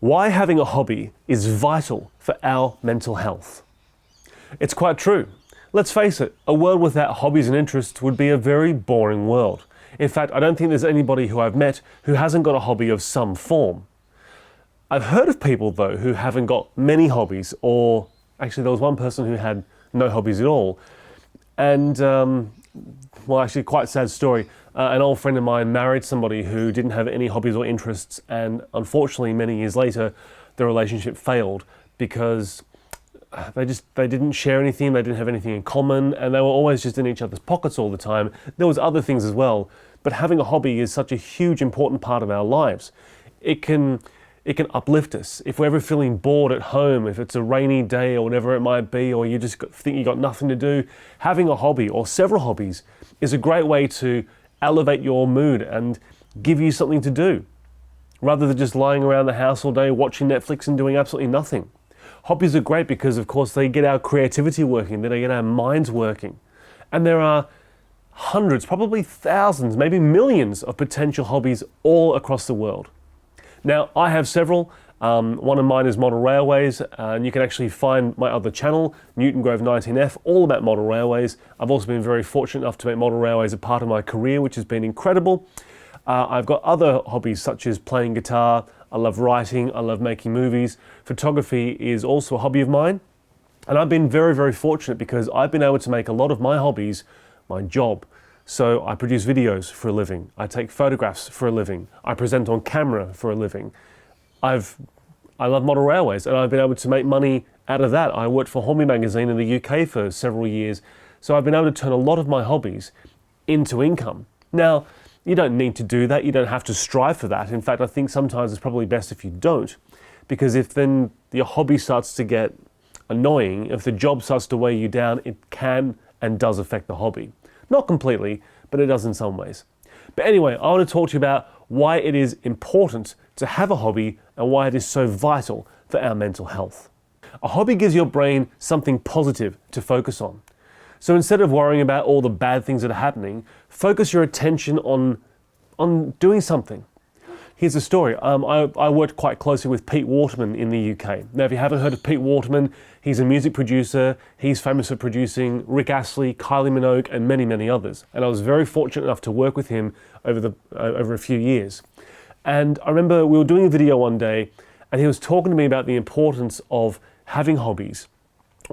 Why having a hobby is vital for our mental health. It's quite true. Let's face it, a world without hobbies and interests would be a very boring world. In fact, I don't think there's anybody who I've met who hasn't got a hobby of some form. I've heard of people though who haven't got many hobbies, or actually there was one person who had no hobbies at all. And well, actually quite a sad story. An old friend of mine married somebody who didn't have any hobbies or interests, and unfortunately many years later the relationship failed because they didn't share anything, they didn't have anything in common, and they were always just in each other's pockets all the time. There was other things as well, but having a hobby is such a huge important part of our lives. It can uplift us. If we're ever feeling bored at home, if it's a rainy day or whatever it might be, or you just think you got nothing to do, having a hobby or several hobbies is a great way to elevate your mood and give you something to do, rather than just lying around the house all day watching Netflix and doing absolutely nothing. Hobbies are great because, of course, they get our creativity working, they get our minds working. And there are hundreds, probably thousands, maybe millions of potential hobbies all across the world. Now, I have several. One of mine is model railways, and you can actually find my other channel, Newton Grove 19F, all about model railways. I've also been very fortunate enough to make model railways a part of my career, which has been incredible. I've got other hobbies such as playing guitar. I love writing, I love making movies. Photography is also a hobby of mine. And I've been very, very fortunate because I've been able to make a lot of my hobbies my job. So I produce videos for a living. I take photographs for a living. I present on camera for a living. I love model railways, and I've been able to make money out of that. I worked for Hobby magazine in the UK for several years. So I've been able to turn a lot of my hobbies into income. Now, you don't need to do that. You don't have to strive for that. In fact, I think sometimes it's probably best if you don't, because if then your hobby starts to get annoying, if the job starts to weigh you down, it can and does affect the hobby. Not completely, but it does in some ways. But anyway, I want to talk to you about why it is important to have a hobby and why it is so vital for our mental health. A hobby gives your brain something positive to focus on. So instead of worrying about all the bad things that are happening, focus your attention on doing something. Here's a story. I worked quite closely with Pete Waterman in the UK. Now, if you haven't heard of Pete Waterman, he's a music producer. He's famous for producing Rick Astley, Kylie Minogue, and many, many others. And I was very fortunate enough to work with him over a few years. And I remember we were doing a video one day, and he was talking to me about the importance of having hobbies.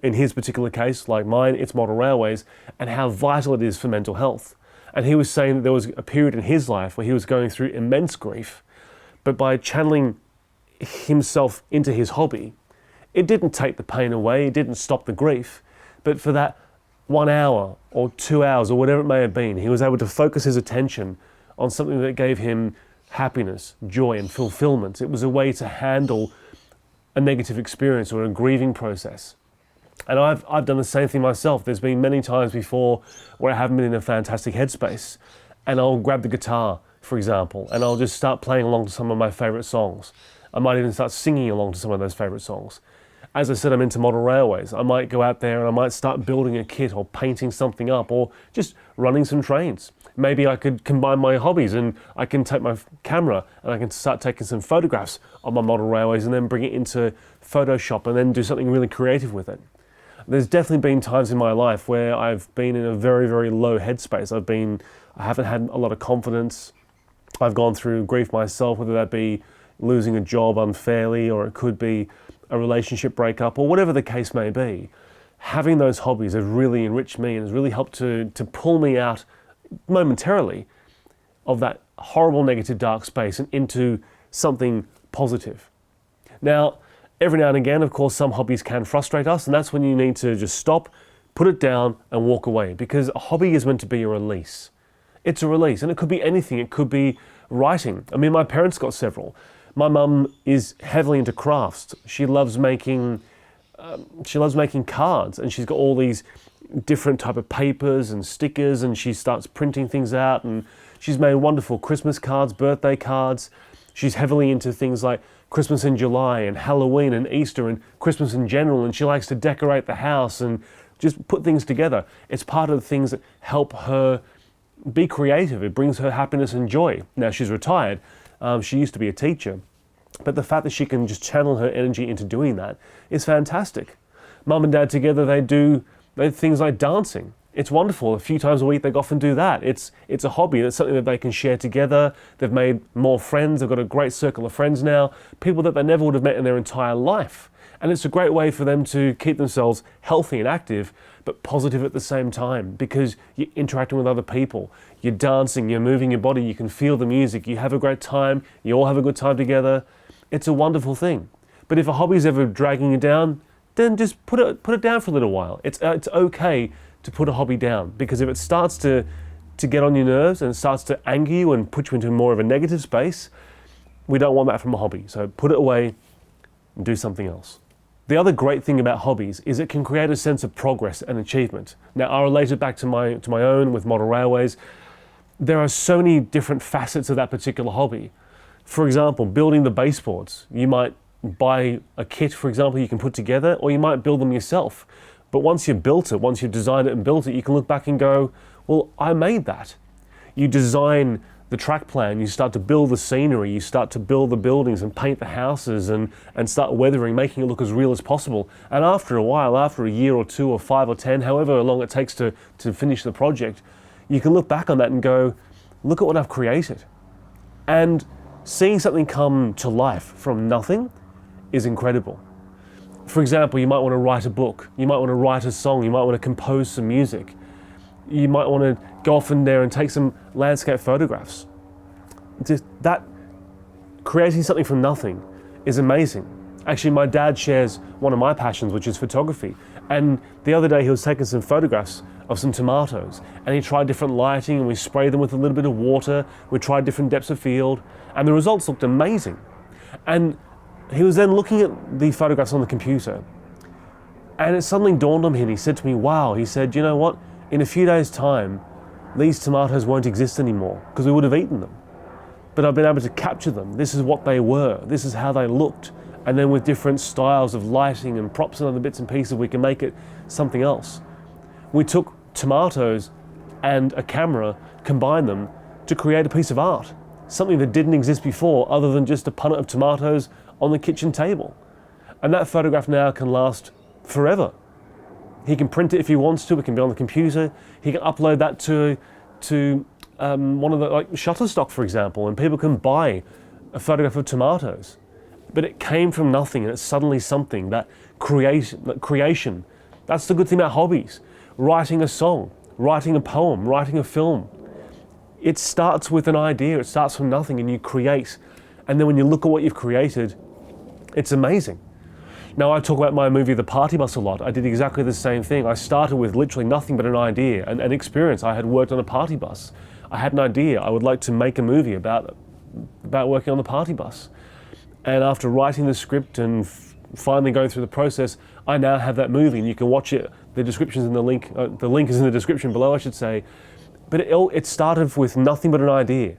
In his particular case, like mine, it's model railways, and how vital it is for mental health. And he was saying that there was a period in his life where he was going through immense grief, but by channeling himself into his hobby, it didn't take the pain away, it didn't stop the grief, but for that 1 hour or 2 hours or whatever it may have been, he was able to focus his attention on something that gave him happiness, joy, and fulfillment. It was a way to handle a negative experience or a grieving process. And I've done the same thing myself. There's been many times before where I haven't been in a fantastic headspace, and I'll grab the guitar, for example, and I'll just start playing along to some of my favorite songs. I might even start singing along to some of those favorite songs. As I said, I'm into model railways. I might go out there and I might start building a kit or painting something up or just running some trains. Maybe I could combine my hobbies and I can take my camera and I can start taking some photographs of my model railways and then bring it into Photoshop and then do something really creative with it. There's definitely been times in my life where I've been in a very, very low headspace. I haven't had a lot of confidence. I've gone through grief myself, whether that be losing a job unfairly, or it could be a relationship breakup, or whatever the case may be. Having those hobbies have really enriched me and has really helped to pull me out momentarily of that horrible negative dark space and into something positive. Now, every now and again, of course, some hobbies can frustrate us, and that's when you need to just stop, put it down, and walk away, because a hobby is meant to be a release. It's a release, and it could be anything. It could be writing. I mean, my parents got several. My mum is heavily into crafts. She loves making cards, and she's got all these different type of papers and stickers, and she starts printing things out, and she's made wonderful Christmas cards, birthday cards. She's heavily into things like Christmas in July and Halloween and Easter and Christmas in general, and she likes to decorate the house and just put things together. It's part of the things that help her be creative. It brings her happiness and joy. Now, she's retired. She used to be a teacher, But the fact that she can just channel her energy into doing that is fantastic. Mum and Dad together, they do things like dancing. It's wonderful. A few times a week they often do that. It's a hobby. It's something that they can share together. They've made more friends. They've got a great circle of friends now, people that they never would have met in their entire life. And it's a great way for them to keep themselves healthy and active, but positive at the same time, because you're interacting with other people. You're dancing, you're moving your body, you can feel the music, you have a great time, you all have a good time together. It's a wonderful thing. But if a hobby is ever dragging you down, then just put it down for a little while. It's okay to put a hobby down, because if it starts to get on your nerves and it starts to anger you and put you into more of a negative space, we don't want that from a hobby. So put it away and do something else. The other great thing about hobbies is it can create a sense of progress and achievement. Now, I'll relate it back to my own with model railways. There are so many different facets of that particular hobby. For example, building the baseboards. You might buy a kit, for example, you can put together, or you might build them yourself. But once you've built it, once you've designed it and built it, you can look back and go, well, I made that. You design the track plan, you start to build the scenery, you start to build the buildings and paint the houses and start weathering, making it look as real as possible. And after a while, after a year or 2 or 5 or 10, however long it takes to finish the project, you can look back on that and go, look at what I've created. And seeing something come to life from nothing is incredible. For example, you might want to write a book, you might want to write a song, you might want to compose some music. You might want to go off in there and take some landscape photographs. Just that, creating something from nothing is amazing. Actually, my dad shares one of my passions, which is photography. And the other day he was taking some photographs of some tomatoes, and he tried different lighting, and we sprayed them with a little bit of water. We tried different depths of field, and the results looked amazing. And he was then looking at the photographs on the computer, and it suddenly dawned on him. He said to me, wow, he said, you know what? In a few days' time, these tomatoes won't exist anymore because we would have eaten them. But I've been able to capture them. This is what they were. This is how they looked. And then with different styles of lighting and props and other bits and pieces, we can make it something else. We took tomatoes and a camera, combined them to create a piece of art, something that didn't exist before other than just a punnet of tomatoes on the kitchen table. And that photograph now can last forever. He can print it if he wants to. It can be on the computer. He can upload that to one of the Shutterstock, for example, and people can buy a photograph of tomatoes. But it came from nothing, and it's suddenly something. That creation. That's the good thing about hobbies. Writing a song, writing a poem, writing a film. It starts with an idea. It starts from nothing, and you create. And then when you look at what you've created, it's amazing. Now, I talk about my movie The Party Bus a lot. I did exactly the same thing. I started with literally nothing but an idea, an experience. I had worked on a party bus. I had an idea. I would like to make a movie about working on the party bus. And after writing the script and finally going through the process, I now have that movie, and you can watch it. The description's in the link. The link is in the description below, I should say. But it started with nothing but an idea.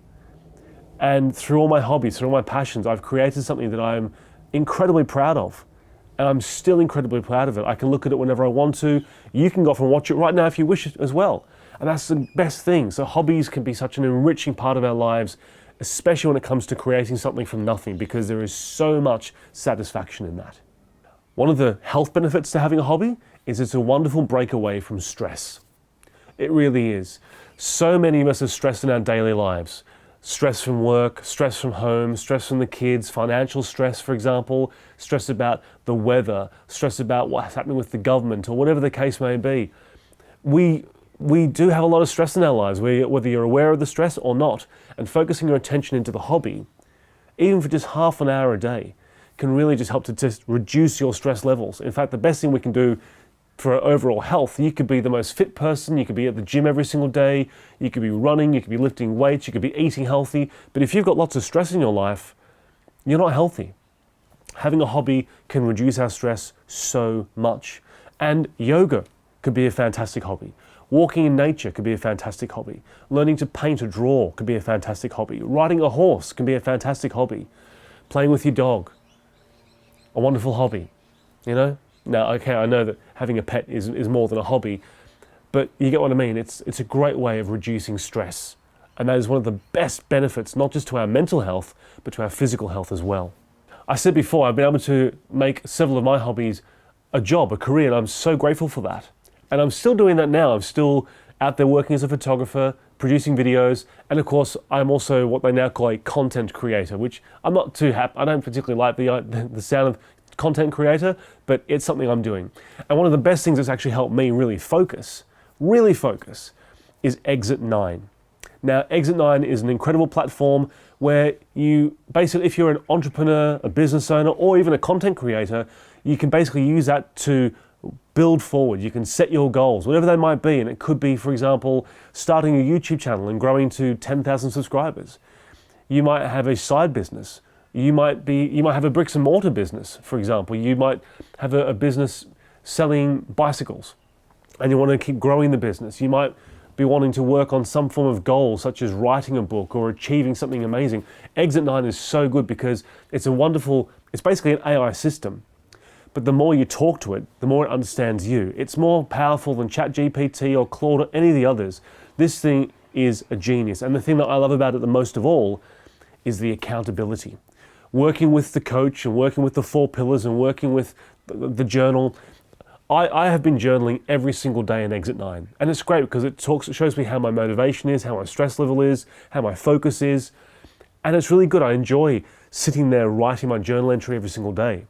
And through all my hobbies, through all my passions, I've created something that I'm incredibly proud of. And I'm still incredibly proud of it. I can look at it whenever I want to. You can go off and watch it right now if you wish as well. And that's the best thing. So hobbies can be such an enriching part of our lives, especially when it comes to creating something from nothing, because there is so much satisfaction in that. One of the health benefits to having a hobby is it's a wonderful breakaway from stress. It really is. So many of us are stressed in our daily lives. Stress from work, stress from home, stress from the kids, financial stress, for example, stress about the weather, stress about what's happening with the government, or whatever the case may be. We do have a lot of stress in our lives, whether you're aware of the stress or not, and focusing your attention into the hobby, even for just half an hour a day, can really just help to just reduce your stress levels. In fact, the best thing we can do for overall health, you could be the most fit person, you could be at the gym every single day, you could be running, you could be lifting weights, you could be eating healthy, but if you've got lots of stress in your life, you're not healthy. Having a hobby can reduce our stress so much. And yoga could be a fantastic hobby. Walking in nature could be a fantastic hobby. Learning to paint or draw could be a fantastic hobby. Riding a horse can be a fantastic hobby. Playing with your dog, a wonderful hobby, you know? Now, okay, I know that having a pet is more than a hobby, but you get what I mean. It's a great way of reducing stress. And that is one of the best benefits, not just to our mental health, but to our physical health as well. I said before, I've been able to make several of my hobbies a job, a career, and I'm so grateful for that. And I'm still doing that now. I'm still out there working as a photographer, producing videos, and of course, I'm also what they now call a content creator, which I'm not too happy. I don't particularly like the sound of content creator, but it's something I'm doing. And one of the best things that's actually helped me really focus, is ExitNine. Now, ExitNine is an incredible platform where you basically, if you're an entrepreneur, a business owner, or even a content creator, you can basically use that to build forward. You can set your goals, whatever they might be. And it could be, for example, starting a YouTube channel and growing to 10,000 subscribers. You might have a side business. You might have a bricks and mortar business, for example. You might have a business selling bicycles and you want to keep growing the business. You might be wanting to work on some form of goal, such as writing a book or achieving something amazing. ExitNine is so good because it's basically an AI system. But the more you talk to it, the more it understands you. It's more powerful than ChatGPT or Claude or any of the others. This thing is a genius. And the thing that I love about it the most of all is the accountability. Working with the coach and working with the 4 pillars and working with the journal. I have been journaling every single day in ExitNine. And it's great because it shows me how my motivation is, how my stress level is, how my focus is. And it's really good. I enjoy sitting there writing my journal entry every single day.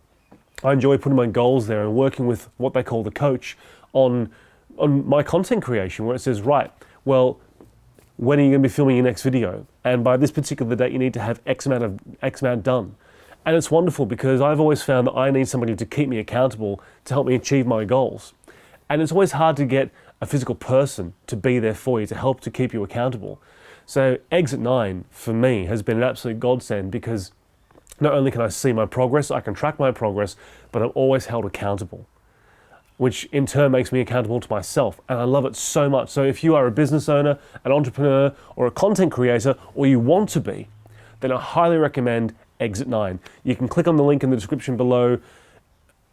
I enjoy putting my goals there and working with what they call the coach on my content creation, where it says, right, well, when are you going to be filming your next video? And by this particular date, you need to have X amount done. And it's wonderful because I've always found that I need somebody to keep me accountable to help me achieve my goals. And it's always hard to get a physical person to be there for you, to help to keep you accountable. So ExitNine, for me, has been an absolute godsend because not only can I see my progress, I can track my progress, but I'm always held accountable, which in turn makes me accountable to myself. And I love it so much. So if you are a business owner, an entrepreneur, or a content creator, or you want to be, then I highly recommend ExitNine. You can click on the link in the description below.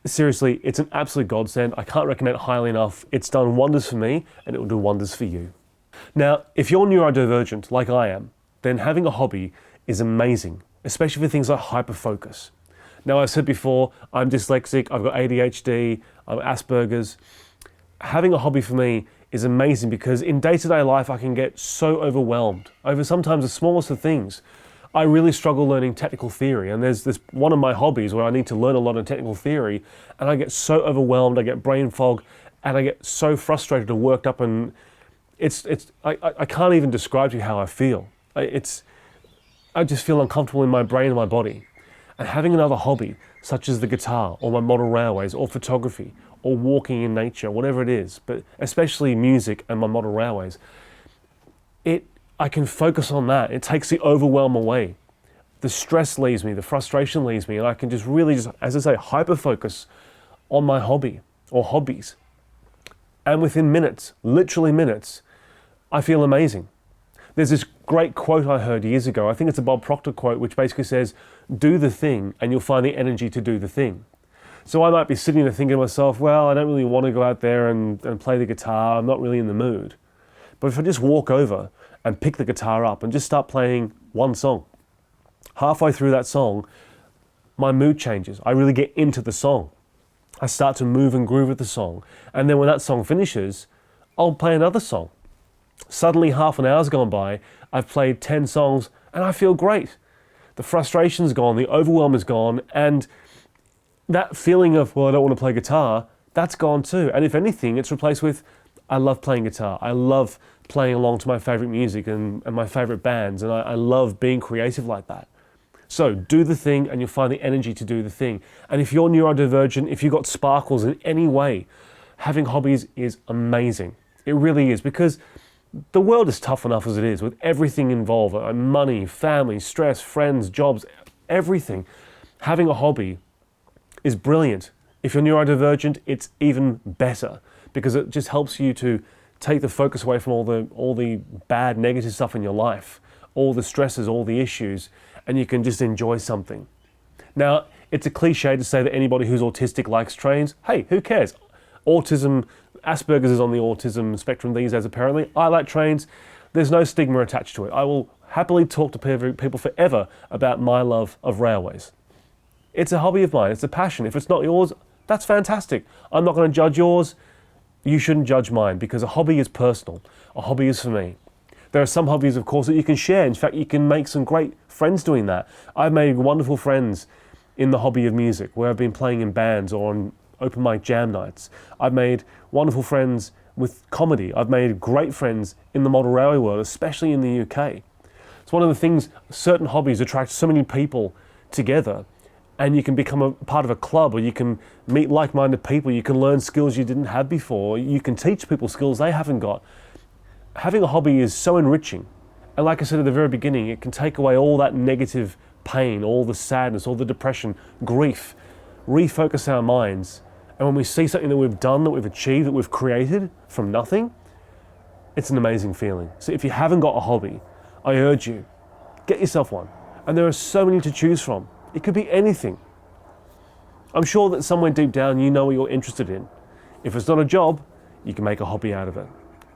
Seriously, it's an absolute godsend. I can't recommend it highly enough. It's done wonders for me, and it will do wonders for you. Now, if you're neurodivergent, like I am, then having a hobby is amazing, especially for things like hyperfocus. Now, I've said before, I'm dyslexic, I've got ADHD, I'm Asperger's. Having a hobby for me is amazing because in day-to-day life, I can get so overwhelmed over sometimes the smallest of things. I really struggle learning technical theory, and there's this one of my hobbies where I need to learn a lot of technical theory, and I get so overwhelmed, I get brain fog, and I get so frustrated and worked up, and I can't even describe to you how I feel. I just feel uncomfortable in my brain and my body. And having another hobby, such as the guitar, or my model railways, or photography, or walking in nature, whatever it is, but especially music and my model railways, I can focus on that. It takes the overwhelm away. The stress leaves me, the frustration leaves me, and I can just really, as I say, hyper-focus on my hobby or hobbies. And within minutes, literally minutes, I feel amazing. There's this great quote I heard years ago. I think it's a Bob Proctor quote, which basically says, do the thing and you'll find the energy to do the thing. So I might be sitting there thinking to myself, well, I don't really want to go out there and play the guitar. I'm not really in the mood. But if I just walk over and pick the guitar up and just start playing one song, halfway through that song, my mood changes. I really get into the song. I start to move and groove with the song. And then when that song finishes, I'll play another song. Suddenly half an hour's gone by, I've played 10 songs and I feel great. The frustration's gone, the overwhelm is gone, and that feeling of, well, I don't want to play guitar, that's gone too. And if anything, it's replaced with, I love playing guitar. I love playing along to my favorite music and my favorite bands, and I love being creative like that. So do the thing and you'll find the energy to do the thing. And if you're neurodivergent, if you've got sparkles in any way, having hobbies is amazing. It really is, because the world is tough enough as it is with everything involved, money, family, stress, friends, jobs, everything. Having a hobby is brilliant. If you're neurodivergent, it's even better because it just helps you to take the focus away from all the bad, negative stuff in your life, all the stresses, all the issues, and you can just enjoy something. Now, it's a cliche to say that anybody who's autistic likes trains. Hey, who cares? Asperger's is on the autism spectrum these days, apparently. I like trains. There's no stigma attached to it. I will happily talk to people forever about my love of railways. It's a hobby of mine. It's a passion. If it's not yours, that's fantastic. I'm not going to judge yours. You shouldn't judge mine, because a hobby is personal. A hobby is for me. There are some hobbies, of course, that you can share. In fact, you can make some great friends doing that. I've made wonderful friends in the hobby of music, where I've been playing in bands or on open mic jam nights. I've made wonderful friends with comedy. I've made great friends in the model railway world, especially in the UK. It's one of the things, certain hobbies attract so many people together, and you can become a part of a club, or you can meet like-minded people. You can learn skills you didn't have before. You can teach people skills they haven't got. Having a hobby is so enriching. And like I said at the very beginning, it can take away all that negative pain, all the sadness, all the depression, grief, refocus our minds. And when we see something that we've done, that we've achieved, that we've created from nothing, it's an amazing feeling. So if you haven't got a hobby, I urge you, get yourself one. And there are so many to choose from. It could be anything. I'm sure that somewhere deep down you know what you're interested in. If it's not a job, you can make a hobby out of it.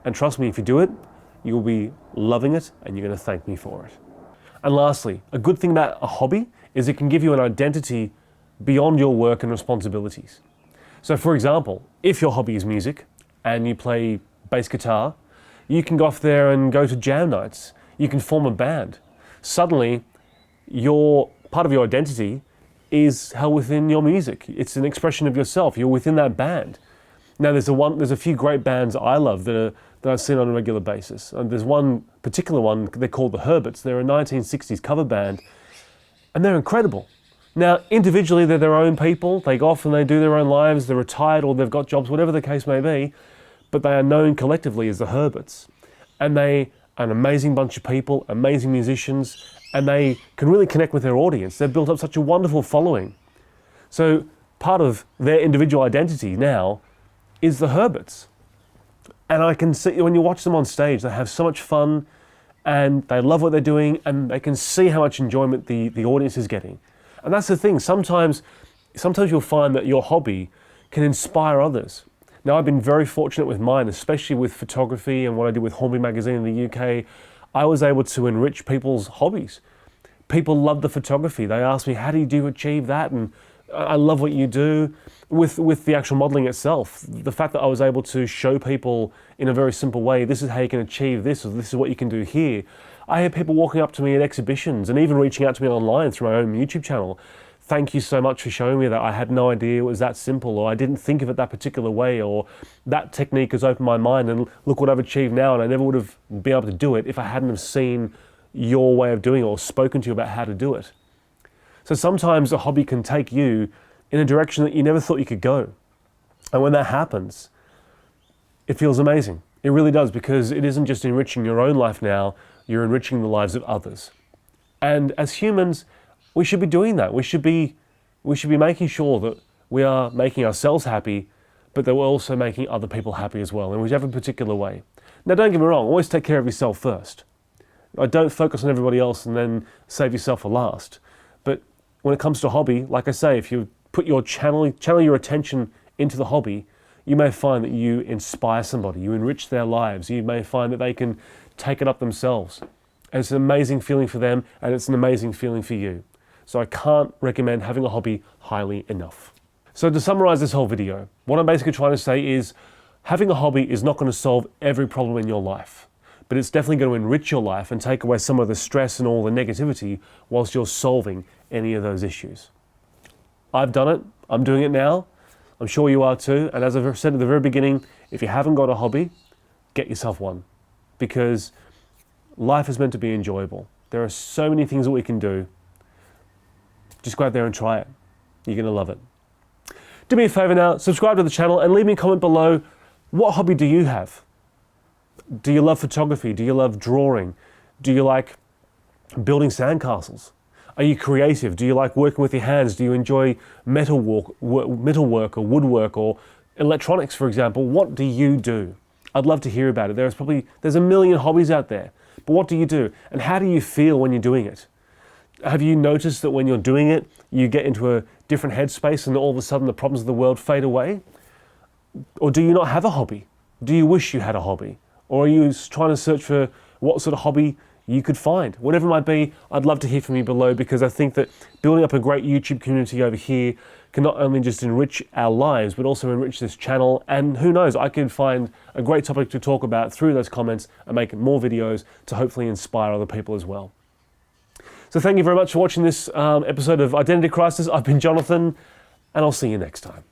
And trust me, if you do it, you'll be loving it and you're going to thank me for it. And lastly, a good thing about a hobby is it can give you an identity beyond your work and responsibilities. So for example, if your hobby is music and you play bass guitar, you can go off there and go to jam nights. You can form a band. Suddenly, part of your identity is held within your music. It's an expression of yourself. You're within that band. Now there's a few great bands I love that I've seen on a regular basis. And there's one particular one, they're called the Herberts. They're a 1960s cover band, and they're incredible. Now, individually, they're their own people. They go off and they do their own lives. They're retired or they've got jobs, whatever the case may be. But they are known collectively as the Herberts. And they are an amazing bunch of people, amazing musicians, and they can really connect with their audience. They've built up such a wonderful following. So part of their individual identity now is the Herberts. And I can see, when you watch them on stage, they have so much fun and they love what they're doing, and they can see how much enjoyment the audience is getting. And that's the thing, sometimes you'll find that your hobby can inspire others. Now, I've been very fortunate with mine, especially with photography and what I did with Wellbeing magazine in the UK. I was able to enrich people's hobbies. People love the photography. They ask me, how do you achieve that? And I love what you do with the actual modeling itself. The fact that I was able to show people in a very simple way, this is how you can achieve this, or this is what you can do here. I had people walking up to me at exhibitions and even reaching out to me online through my own YouTube channel. Thank you so much for showing me that. I had no idea it was that simple, or I didn't think of it that particular way, or that technique has opened my mind and look what I've achieved now, and I never would have been able to do it if I hadn't have seen your way of doing it or spoken to you about how to do it. So sometimes a hobby can take you in a direction that you never thought you could go. And when that happens, it feels amazing. It really does, because it isn't just enriching your own life now, you're enriching the lives of others. And as humans, we should be doing that. We should be making sure that we are making ourselves happy, but that we're also making other people happy as well, in whichever particular way. Now, don't get me wrong, always take care of yourself first. Don't focus on everybody else and then save yourself for last. But when it comes to a hobby, like I say, if you put your channel your attention into the hobby, you may find that you inspire somebody, you enrich their lives, you may find that they can take it up themselves. And it's an amazing feeling for them, and it's an amazing feeling for you. So I can't recommend having a hobby highly enough. So to summarize this whole video, what I'm basically trying to say is having a hobby is not going to solve every problem in your life, but it's definitely going to enrich your life and take away some of the stress and all the negativity whilst you're solving any of those issues. I've done it. I'm doing it now. I'm sure you are too. And as I've said at the very beginning, if you haven't got a hobby, get yourself one, because life is meant to be enjoyable. There are so many things that we can do. Just go out there and try it. You're going to love it. Do me a favor now, subscribe to the channel and leave me a comment below. What hobby do you have? Do you love photography? Do you love drawing? Do you like building sandcastles? Are you creative? Do you like working with your hands? Do you enjoy metalwork or woodwork or electronics, for example? What do you do? I'd love to hear about it. There's a million hobbies out there, but what do you do? And how do you feel when you're doing it? Have you noticed that when you're doing it, you get into a different headspace and all of a sudden the problems of the world fade away? Or do you not have a hobby? Do you wish you had a hobby? Or are you trying to search for what sort of hobby you could find. Whatever it might be, I'd love to hear from you below, because I think that building up a great YouTube community over here can not only just enrich our lives, but also enrich this channel. And who knows, I could find a great topic to talk about through those comments and make more videos to hopefully inspire other people as well. So thank you very much for watching this episode of Identity Crisis. I've been Jonathan, and I'll see you next time.